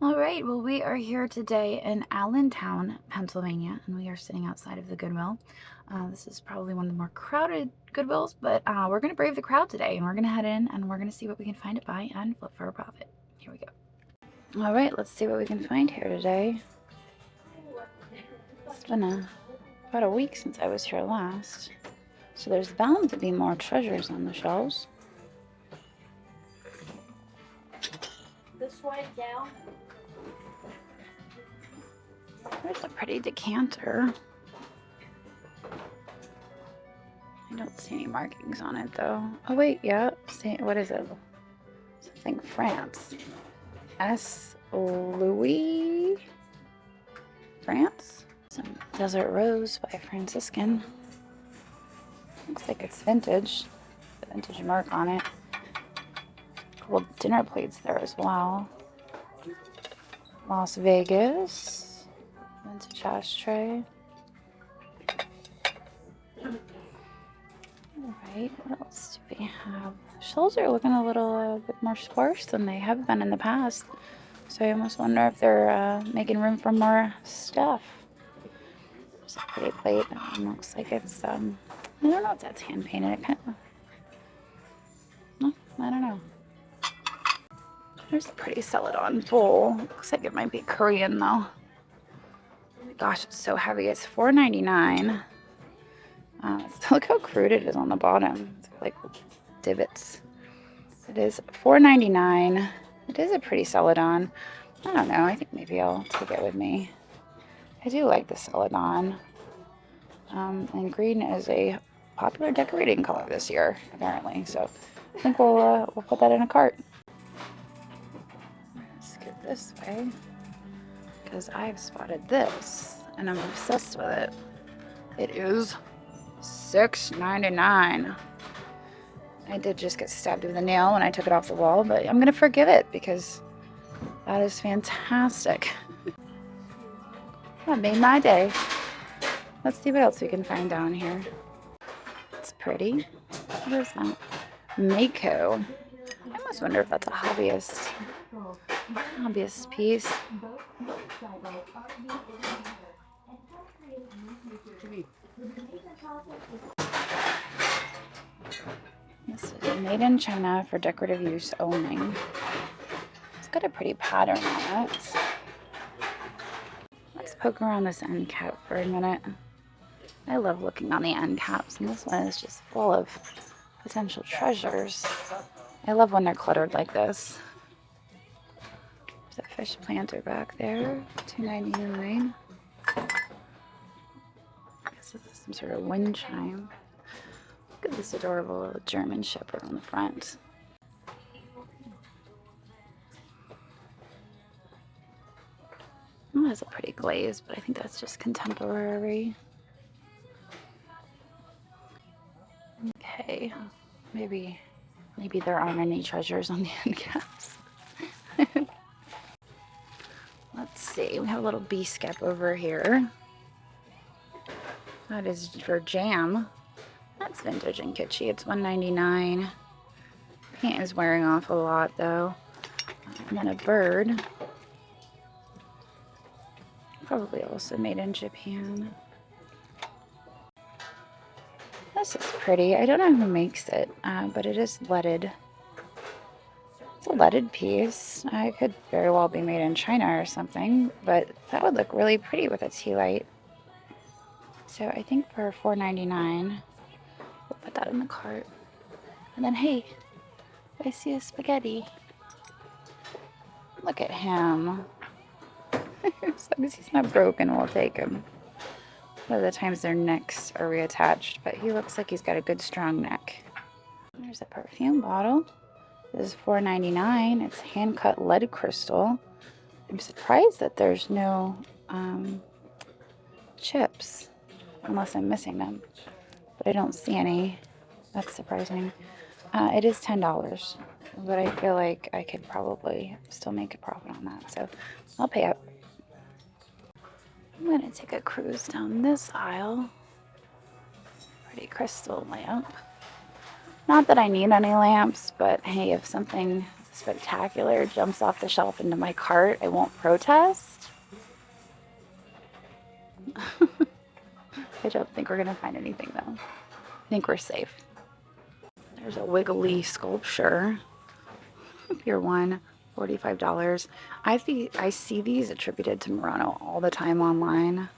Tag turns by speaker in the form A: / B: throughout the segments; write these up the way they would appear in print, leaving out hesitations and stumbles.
A: All right, well, we are here today in Allentown, Pennsylvania, and we are sitting outside of the Goodwill. This is probably one of the more crowded Goodwills, but we're going to brave the crowd today, and we're going to head in, and we're going to see what we can find to buy and flip for a profit. Here we go. All right, let's see what we can find here today. It's been about a week since I was here last, so there's bound to be more treasures on the shelves.
B: This way down.
A: There's a pretty decanter. I don't see any markings on it though. Oh wait, yeah. See, what is it? Something France. S. Louis? France? Some Desert Rose by Franciscan. Looks like it's vintage. The vintage mark on it. Cool dinner plates there as well. Las Vegas. Vintage ashtray. Alright, what else do we have? Shelves are looking a little bit more sparse than they have been in the past. So I almost wonder if they're making room for more stuff. There's a pretty plate. It looks like it's, I don't know if that's hand painted. It kind of, no, I don't know. There's a pretty Celadon bowl. Looks like it might be Korean though. Gosh, it's so heavy. It's $4.99. Look how crude it is on the bottom. It's like divots. It is $4.99. It is a pretty Celadon. I don't know. I think maybe I'll take it with me. I do like the Celadon. And green is a popular decorating color this year, apparently. So I think we'll put that in a cart. Let's get this way, because I've spotted this and I'm obsessed with it. It is $6.99. I did just get stabbed with a nail when I took it off the wall, but I'm gonna forgive it because that is fantastic. That made my day. Let's see what else we can find down here. It's pretty. What is that? Mako. I almost wonder if that's a hobbyist piece. This is made in China for decorative use only. It's got a pretty pattern on it. Let's poke around this end cap for a minute. I love looking on the end caps, and this one is just full of potential treasures. I love when they're cluttered like this. There's a fish planter back there, $2.99. This is some sort of wind chime. Look at this adorable little German Shepherd on the front. Oh, it has a pretty glaze, but I think that's just contemporary. Okay, maybe there aren't any treasures on the end caps. Let's see, we have a little bee-skep over here. That is for jam. That's vintage and kitschy. It's $1.99. Paint is wearing off a lot though. And then a bird. Probably also made in Japan. This is pretty. I don't know who makes it, but it is leaded. It's a leaded piece. It could very well be made in China or something, but that would look really pretty with a tea light. So I think for $4.99, we'll put that in the cart. And then, hey, I see a spaghetti. Look at him. As long as he's not broken, we'll take him. A lot of the times their necks are reattached, but he looks like he's got a good strong neck. There's a perfume bottle. This is $4.99. It's hand-cut lead crystal. I'm surprised that there's no chips, unless I'm missing them. But I don't see any. That's surprising. It is $10, but I feel like I could probably still make a profit on that, so I'll pay up. I'm going to take a cruise down this aisle. Pretty crystal lamp. Not that I need any lamps, but hey, if something spectacular jumps off the shelf into my cart, I won't protest. I don't think we're gonna find anything though. I think we're safe. There's a wiggly sculpture. Pier 1, $45. I see these attributed to Murano all the time online.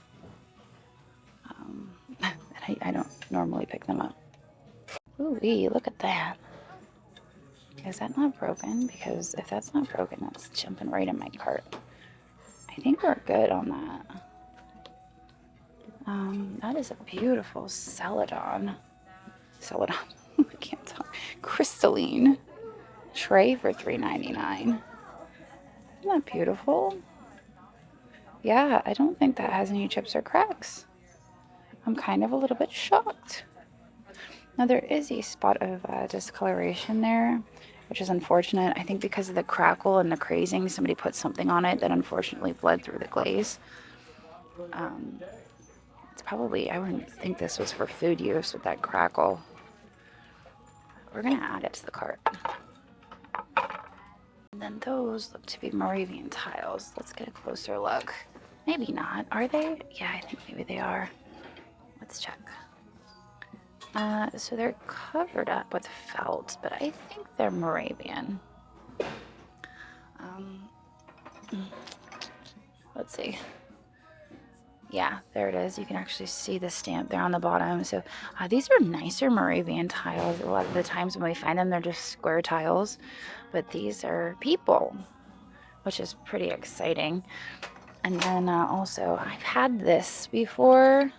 A: And I don't normally pick them up. Ooh-wee, look at that. Is that not broken? Because if that's not broken, that's jumping right in my cart. I think we're good on that. That is a beautiful Celadon. Celadon. I can't talk. Crystalline tray for $3.99. Isn't that beautiful? Yeah, I don't think that has any chips or cracks. I'm kind of a little bit shocked. Now there is a spot of discoloration there, which is unfortunate. I think because of the crackle and the crazing, somebody put something on it that unfortunately bled through the glaze. It's probably, I wouldn't think this was for food use with that crackle. We're gonna add it to the cart. And then those look to be Moravian tiles. Let's get a closer look. Maybe not. Are they? Yeah, I think maybe they are. Let's check. So they're covered up with felt, but I think they're Moravian. Let's see. Yeah, there it is. You can actually see the stamp there on the bottom. So these are nicer Moravian tiles. A lot of the times when we find them, they're just square tiles. But these are people, which is pretty exciting. And then also, I've had this before.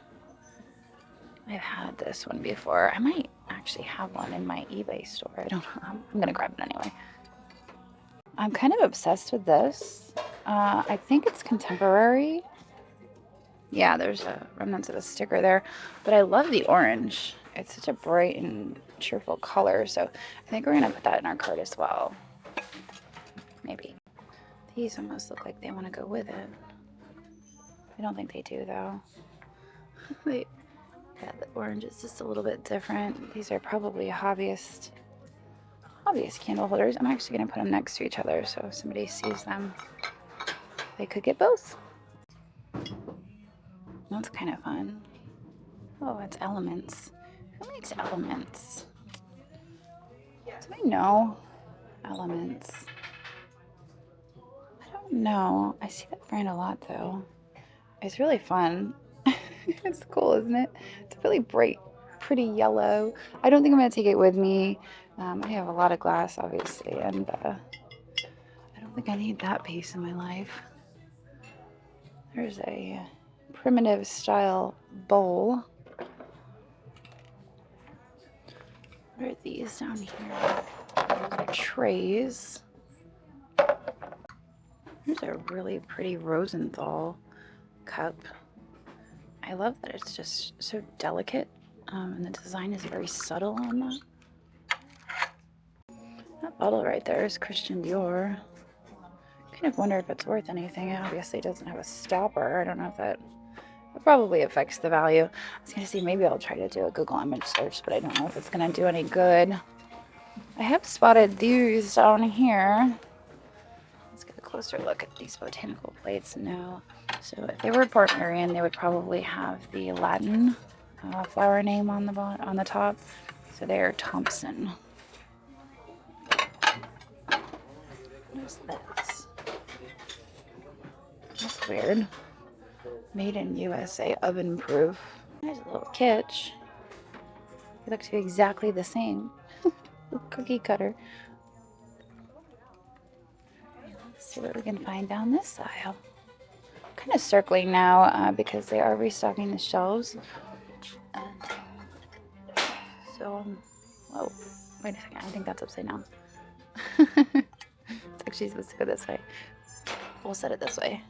A: I've had this one before. I might actually have one in my eBay store. I don't know. I'm going to grab it anyway. I'm kind of obsessed with this. I think it's contemporary. Yeah, there's remnants of a sticker there. But I love the orange. It's such a bright and cheerful color. So I think we're going to put that in our cart as well. Maybe. These almost look like they want to go with it. I don't think they do, though. Yeah, the orange is just a little bit different. These are probably hobbyist candle holders. I'm actually going to put them next to each other, so if somebody sees them, they could get both. That's kind of fun. Oh, it's elements. Who makes elements? Do I know? Elements. I don't know. I see that brand a lot, though. It's really fun. It's cool, isn't it? It's really bright, pretty yellow. I don't think I'm going to take it with me. I have a lot of glass, obviously, and I don't think I need that piece in my life. There's a primitive style bowl. What are these down here? Those are trays. There's a really pretty Rosenthal cup. I love that it's just so delicate, and the design is very subtle on that. That bottle right there is Christian Dior. Kind of wonder if it's worth anything. It obviously doesn't have a stopper. I don't know if that probably affects the value. I was gonna see, maybe I'll try to do a Google image search, but I don't know if it's gonna do any good. I have spotted these down here. Let's get a closer look at these botanical plates. No. So if they were Portmeirion, they would probably have the Latin flower name on the top. So they're Thompson. What is this? That's weird. Made in USA, oven proof. There's a little kitsch. They look to be exactly the same. Cookie cutter. Let's see what we can find down this aisle. Kind of circling now because they are restocking the shelves. So, whoa, wait a second. I think that's upside down. It's actually supposed to go this way. We'll set it this way.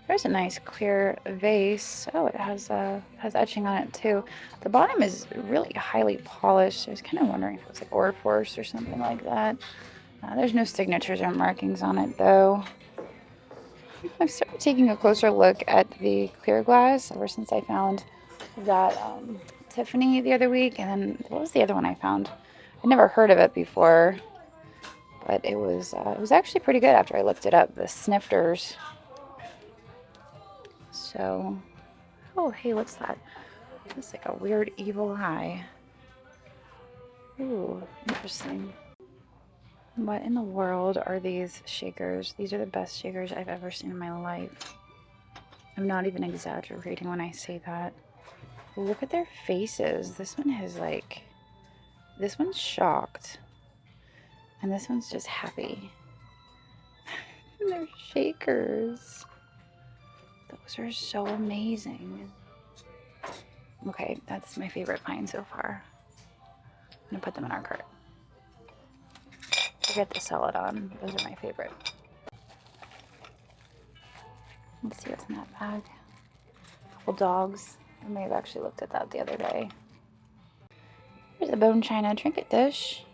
A: There's a nice clear vase. Oh, it has etching on it too. The bottom is really highly polished. I was kind of wondering if it was like Orforce or something like that. There's no signatures or markings on it though. I've started taking a closer look at the clear glass ever since I found that Tiffany the other week. And then what was the other one I found? I'd never heard of it before, but it was actually pretty good after I looked it up. The snifters. So, oh hey, what's that? It's like a weird evil eye. Ooh, interesting. What in the world are these shakers? These are the best shakers I've ever seen in my life. I'm not even exaggerating when I say that. Look at their faces. This one has like, this one's shocked. And this one's just happy. And they're shakers. Those are so amazing. Okay, that's my favorite find so far. I'm gonna put them in our cart. Forget the celadon. Those are my favorite. Let's see what's in that bag. A couple dogs. I may have actually looked at that the other day. There's a bone china trinket dish.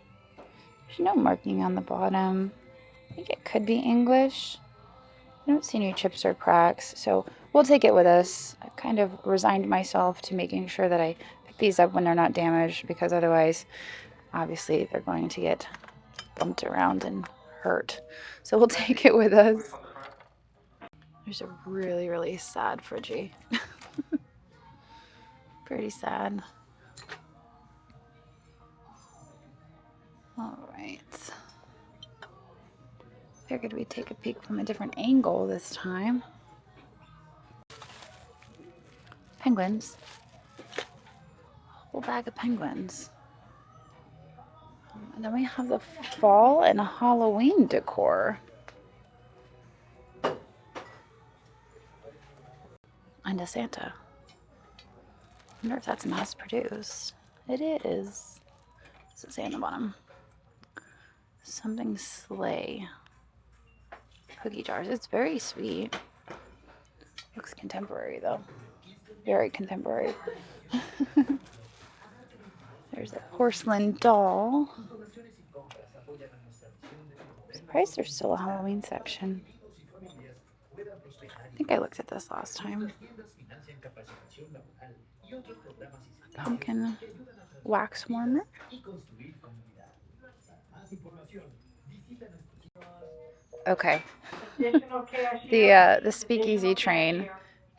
A: There's no marking on the bottom. I think it could be English. I don't see any chips or cracks, so we'll take it with us. I've kind of resigned myself to making sure that I pick these up when they're not damaged, because otherwise, obviously, they're going to get bumped around and hurt. So we'll take it with us. There's a really, really sad Friggy. Pretty sad. All right. Figured we'd take a peek from a different angle this time. Penguins. A whole bag of penguins. And then we have the fall and Halloween decor. And a Santa. I wonder if that's mass produced. It is. What's it say on the bottom? Something sleigh. Cookie jars. It's very sweet. Looks contemporary though. Very contemporary. There's a porcelain doll. I'm surprised there's still a Halloween section. I think I looked at this last time. Pumpkin wax warmer. Okay. The speakeasy train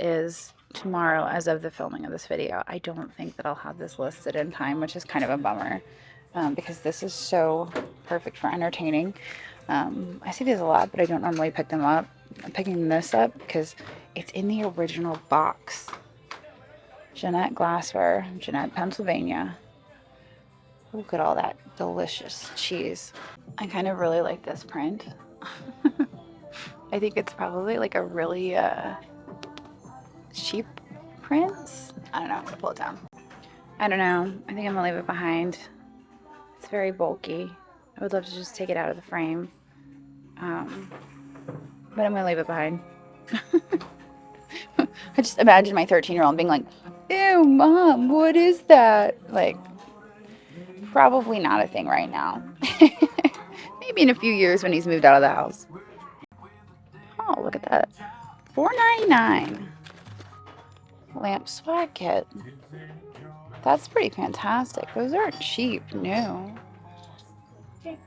A: is tomorrow as of the filming of this video. I don't think that I'll have this listed in time, which is kind of a bummer, because this is so perfect for entertaining. I see these a lot, but I don't normally pick them up. I'm picking this up because it's in the original box. Jeanette Glassware, Jeanette, Pennsylvania. Look at all that delicious cheese. I kind of really like this print. I think it's probably like a really cheap print. I don't know. I'm gonna pull it down. I don't know. I think I'm gonna leave it behind. It's very bulky. I would love to just take it out of the frame. But I'm gonna leave it behind. I just imagine my 13-year-old being like, ew, Mom, what is that? Like, probably not a thing right now. Maybe in a few years when he's moved out of the house. Oh, look at that. $4.99. Lamp swag kit. That's pretty fantastic. Those aren't cheap, no. I think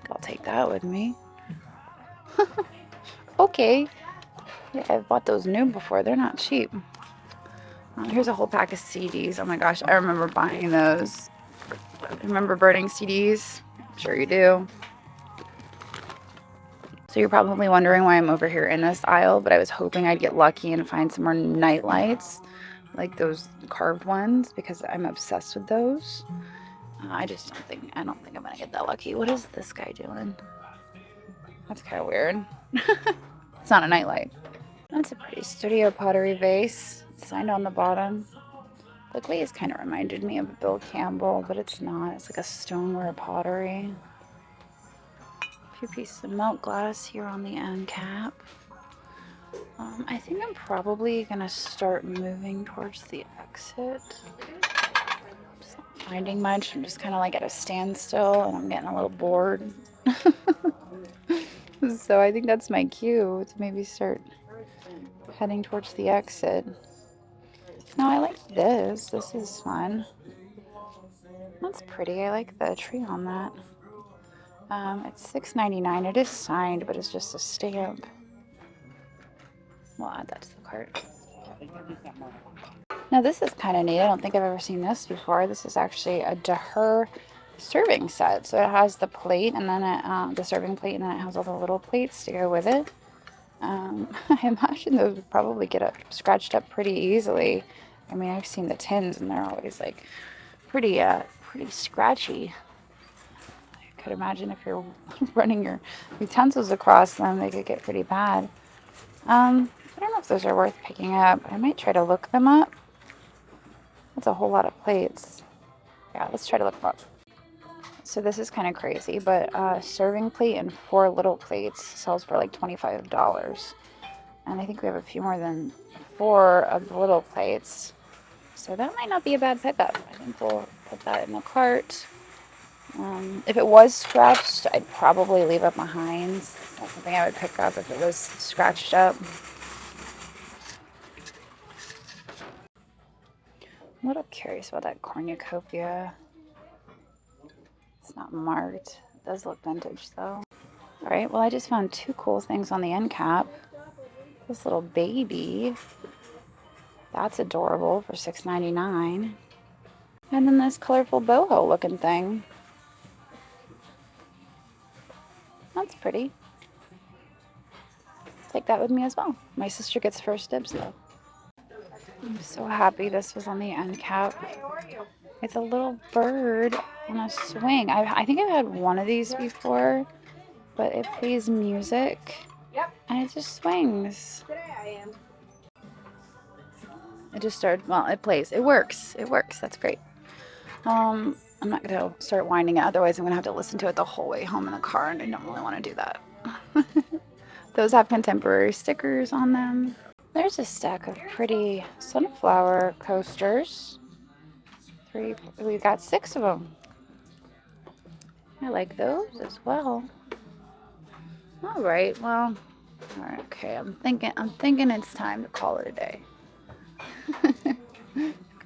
A: I'll take that with me. Okay. Yeah, I've bought those new before. They're not cheap. Here's a whole pack of CDs. Oh my gosh, I remember buying those. Remember burning CDs? I'm sure you do. So you're probably wondering why I'm over here in this aisle, but I was hoping I'd get lucky and find some more night lights, like those carved ones, because I'm obsessed with those. I don't think I'm gonna get that lucky. What is this guy doing? That's kind of weird. It's not a nightlight. That's a pretty studio pottery vase. It's signed on the bottom. The glaze kind of reminded me of Bill Campbell, but it's not. It's like a stoneware pottery. A few pieces of milk glass here on the end cap. I think I'm probably gonna start moving towards the exit. I'm just not finding much. I'm just kind of like at a standstill, and I'm getting a little bored. So I think that's my cue to maybe start heading towards the exit. No, I like this. This is fun. That's pretty. I like the tree on that. It's $6.99. It is signed, but it's just a stamp. We'll add that to the cart. Now this is kind of neat. I don't think I've ever seen this before. This is actually a Daher serving set. So it has the plate and then the serving plate, and then it has all the little plates to go with it. I imagine those would probably get scratched up pretty easily. I mean, I've seen the tins and they're always like pretty scratchy. I could imagine if you're running your utensils across them, they could get pretty bad. I don't know if those are worth picking up. I might try to look them up. That's a whole lot of plates. Yeah, let's try to look them up. So this is kind of crazy, but serving plate and 4 little plates sells for like $25. And I think we have a few more than 4 of the little plates. So that might not be a bad pickup. I think we'll put that in the cart. If it was scratched, I'd probably leave it behind. That's something I would pick up if it was scratched up. I'm a little curious about that cornucopia. It's not marked. It does look vintage though. Alright, well I just found 2 cool things on the end cap. This little baby. That's adorable for $6.99. And then this colorful boho looking thing. That's pretty. Take that with me as well. My sister gets first dibs though. I'm so happy this was on the end cap. It's a little bird on a swing. I think I've had one of these before, but it plays music and it just swings. It just started, well, it plays. It works. It works. That's great. I'm not going to start winding it. Otherwise, I'm going to have to listen to it the whole way home in the car, and I don't really want to do that. Those have contemporary stickers on them. There's a stack of pretty sunflower coasters. We've got 6 of them. I like those as well. All right, well, okay. I'm thinking it's time to call it a day.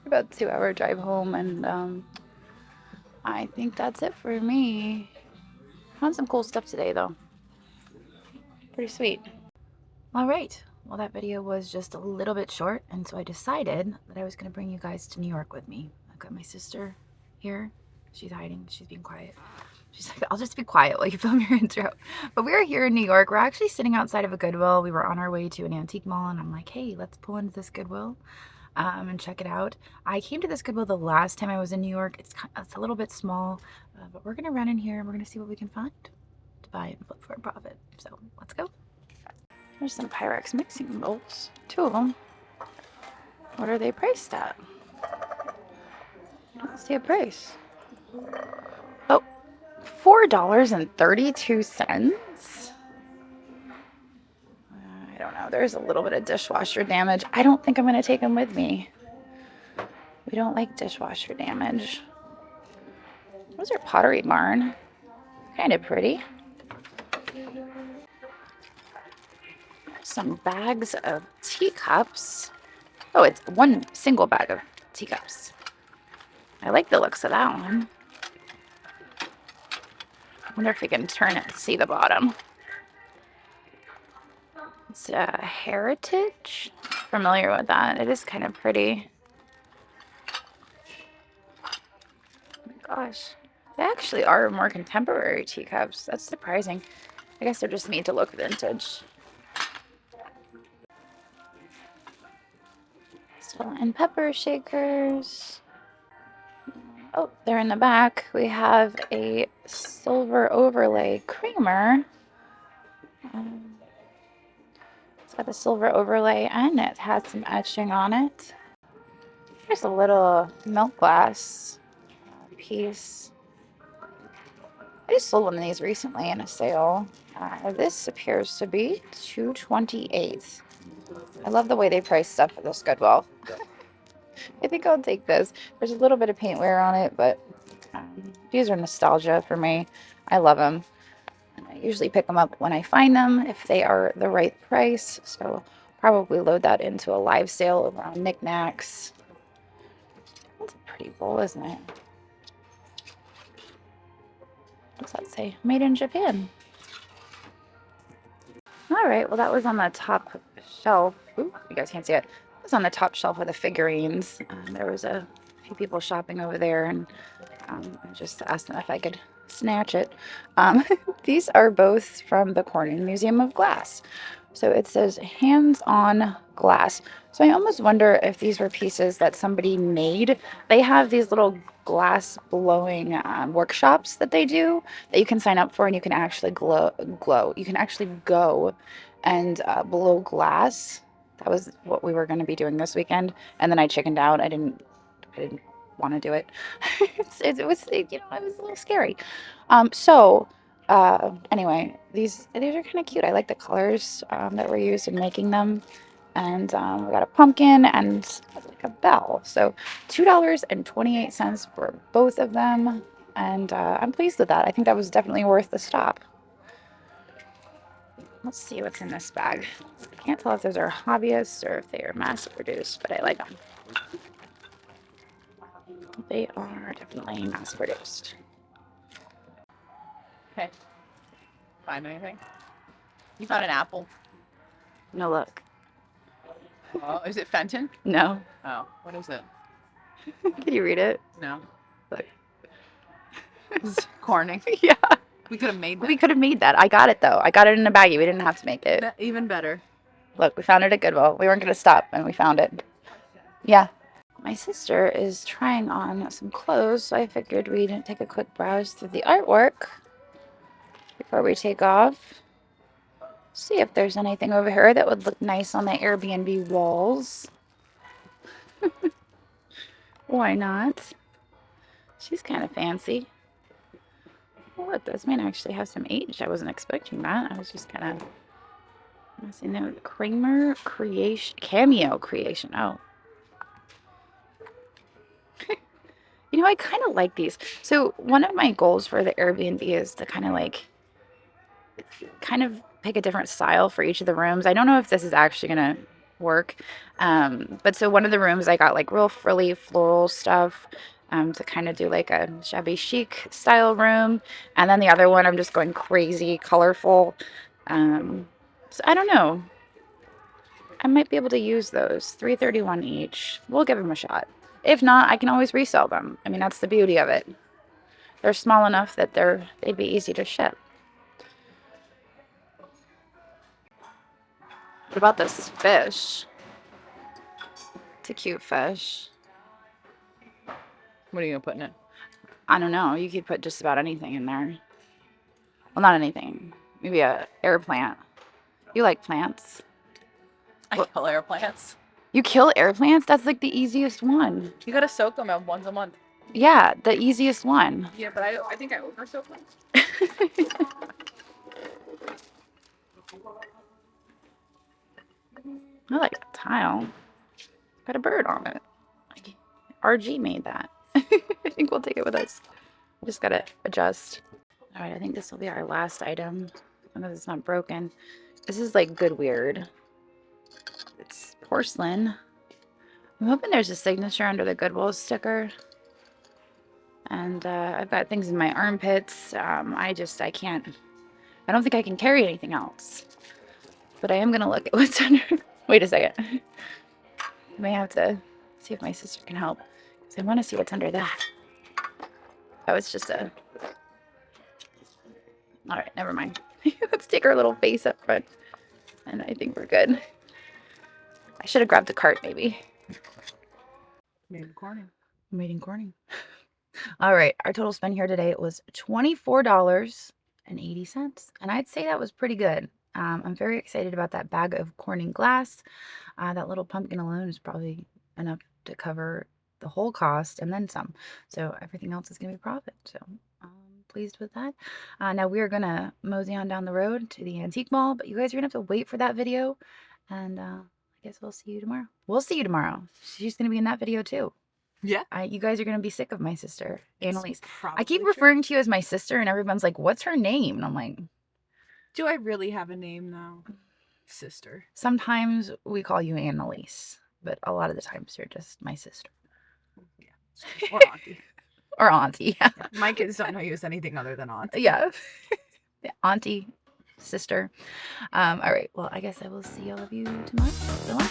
A: About 2-hour drive home, and I think that's it for me. Found some cool stuff today, though. Pretty sweet. All right. Well, that video was just a little bit short, and so I decided that I was going to bring you guys to New York with me. I've got my sister here. She's hiding. She's being quiet. She's like, I'll just be quiet while you film your intro. But we're here in New York. We're actually sitting outside of a Goodwill. We were on our way to an antique mall, and I'm like, hey, let's pull into this Goodwill and check it out. I came to this Goodwill the last time I was in New York. It's a little bit small, but we're going to run in here, and we're going to see what we can find to buy and flip for a profit. So let's go. There's some Pyrex mixing bowls. 2 of them. What are they priced at? I don't see a price. Oh, $4.32. I don't know. There's a little bit of dishwasher damage. I don't think I'm going to take them with me. We don't like dishwasher damage. Those are Pottery Barn. Kind of pretty. Some bags of teacups. Oh, it's one single bag of teacups. I like the looks of that one. I wonder if we can turn it to see the bottom. It's a Heritage. Familiar with that. It is kind of pretty. Oh my gosh. They actually are more contemporary teacups. That's surprising. I guess they're just made to look vintage. Salt and pepper shakers. Oh, they're in the back. We have a silver overlay creamer. It's got a silver overlay and it has some etching on it. There's a little milk glass piece. I just sold one of these recently in a sale. This appears to be $2.28. I love the way they price stuff at this Goodwill. I think I'll take this. There's a little bit of paint wear on it, but these are nostalgia for me. I love them. And I usually pick them up when I find them if they are the right price. So probably load that into a live sale over on Knickknacks. That's a pretty bowl, isn't it? What's that say? Made in Japan. All right, well, that was on the top shelf. Ooh, you guys can't see it. It was on the top shelf of the figurines. There was a few people shopping over there, and I just asked them if I could snatch it. These are both from the Corning Museum of Glass. So it says hands-on glass. So I almost wonder if these were pieces that somebody made. They have these little glass blowing workshops that they do that you can sign up for, and you can actually glow. You can actually go and blow glass. That was what we were going to be doing this weekend, and then I chickened out. I didn't want to do it. It was it was a little scary. Anyway, these are kind of cute. I like the colors that were used in making them. And we got a pumpkin and like a bell. So $2.28 for both of them. And I'm pleased with that. I think that was definitely worth the stop. Let's see what's in this bag. I can't tell if those are hobbyists or if they are mass produced, but I like them. They are definitely mass produced.
C: Okay. Find anything? You found an apple.
A: No look.
C: Oh, is it Fenton?
A: No.
C: Oh, what is it?
A: Can you read it?
C: No.
A: Look.
C: It's Corning.
A: Yeah.
C: We could have made that.
A: We could have made that. I got it though. I got it in a baggie. We didn't have to make it.
C: Even better.
A: Look, we found it at Goodwill. We weren't going to stop and we found it. Yeah. My sister is trying on some clothes, so I figured we'd take a quick browse through the artwork before we take off. See if there's anything over here that would look nice on the Airbnb walls. Why not? She's kind of fancy. Oh, look, this man actually has some age. I wasn't expecting that. I was just kind of messing there with Kramer Creation, Cameo Creation. Oh. You know, I kind of like these. So one of my goals for the Airbnb is to kind of pick a different style for each of the rooms. I don't know if this is actually gonna work. But so one of the rooms I got like real frilly floral stuff to kind of do like a shabby chic style room. And then the other one I'm just going crazy colorful. So I don't know. I might be able to use those. $3.31 each. We'll give them a shot. If not, I can always resell them. I mean, that's the beauty of it. They're small enough that they'd be easy to ship. What about this fish? It's a cute fish.
C: What are you gonna put in it?
A: I don't know. You could put just about anything in there. Well, not anything. Maybe a air plant. You like plants?
C: I kill air plants.
A: You kill air plants? That's like the easiest one.
C: You gotta soak them once a month.
A: Yeah, the easiest one.
C: Yeah, but I think I over soak them.
A: I like that tile. Got a bird on it. RG made that. I think we'll take it with us. Just gotta adjust. All right, I think this will be our last item. Unless it's not broken. This is like good weird. It's porcelain. I'm hoping there's a signature under the Goodwill sticker. And I've got things in my armpits. I can't. I don't think I can carry anything else. But I am gonna look at what's under. Wait a second. I may have to see if my sister can help. Because I want to see what's under that. Oh, it's just a... Alright, never mind. Let's take our little face up front. And I think we're good. I should have grabbed the cart, maybe.
C: Made in Corning.
A: Made in Corning. Alright, our total spend here today was $24.80. And I'd say that was pretty good. I'm very excited about that bag of Corning glass. That little pumpkin alone is probably enough to cover the whole cost and then some. So everything else is going to be profit. So I'm pleased with that. Now we are going to mosey on down the road to the antique mall, but you guys are going to have to wait for that video. And I guess we'll see you tomorrow. We'll see you tomorrow. She's going to be in that video too.
C: Yeah.
A: You guys are going to be sick of my sister, Annalise. I keep
C: True.
A: referring to you as my sister and everyone's like, what's her name? And I'm like,
C: Do I really have a name now? Sister.
A: sometimes we call you Annalise, but a lot of the times you're just my sister.
C: Yeah. Or auntie.
A: Or auntie.
C: My kids don't know you as anything other than aunt.
A: Yeah. Yeah, auntie, sister. All right. Well, I guess I will see all of you tomorrow. So long.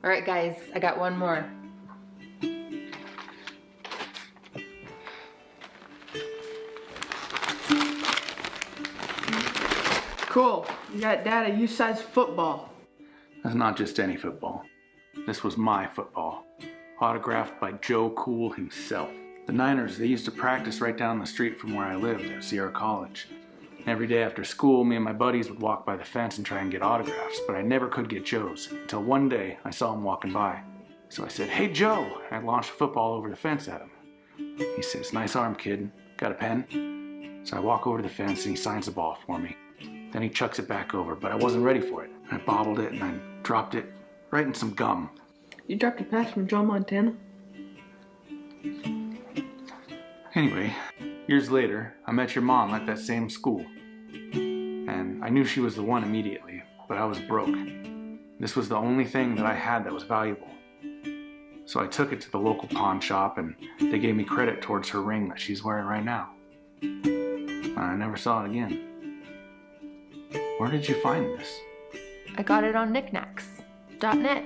D: All right, guys, I got one more.
E: Cool. You got data U-size football.
F: That's not just any football. This was my football, autographed by Joe Cool himself. The Niners, they used to practice right down the street from where I lived at Sierra College. Every day after school, me and my buddies would walk by the fence and try and get autographs, but I never could get Joe's, until one day I saw him walking by. So I said, "Hey Joe," and I launched a football over the fence at him. He says, "Nice arm, kid. Got a pen?" So I walk over to the fence and he signs the ball for me. Then he chucks it back over, but I wasn't ready for it. I bobbled it and I dropped it right in some gum.
E: You dropped a pass from John Montana?
F: Anyway, years later, I met your mom at that same school. And I knew she was the one immediately, but I was broke. This was the only thing that I had that was valuable. So I took it to the local pawn shop and they gave me credit towards her ring that she's wearing right now. And I never saw it again. Where did you find this?
D: I got it on knickknacks.net.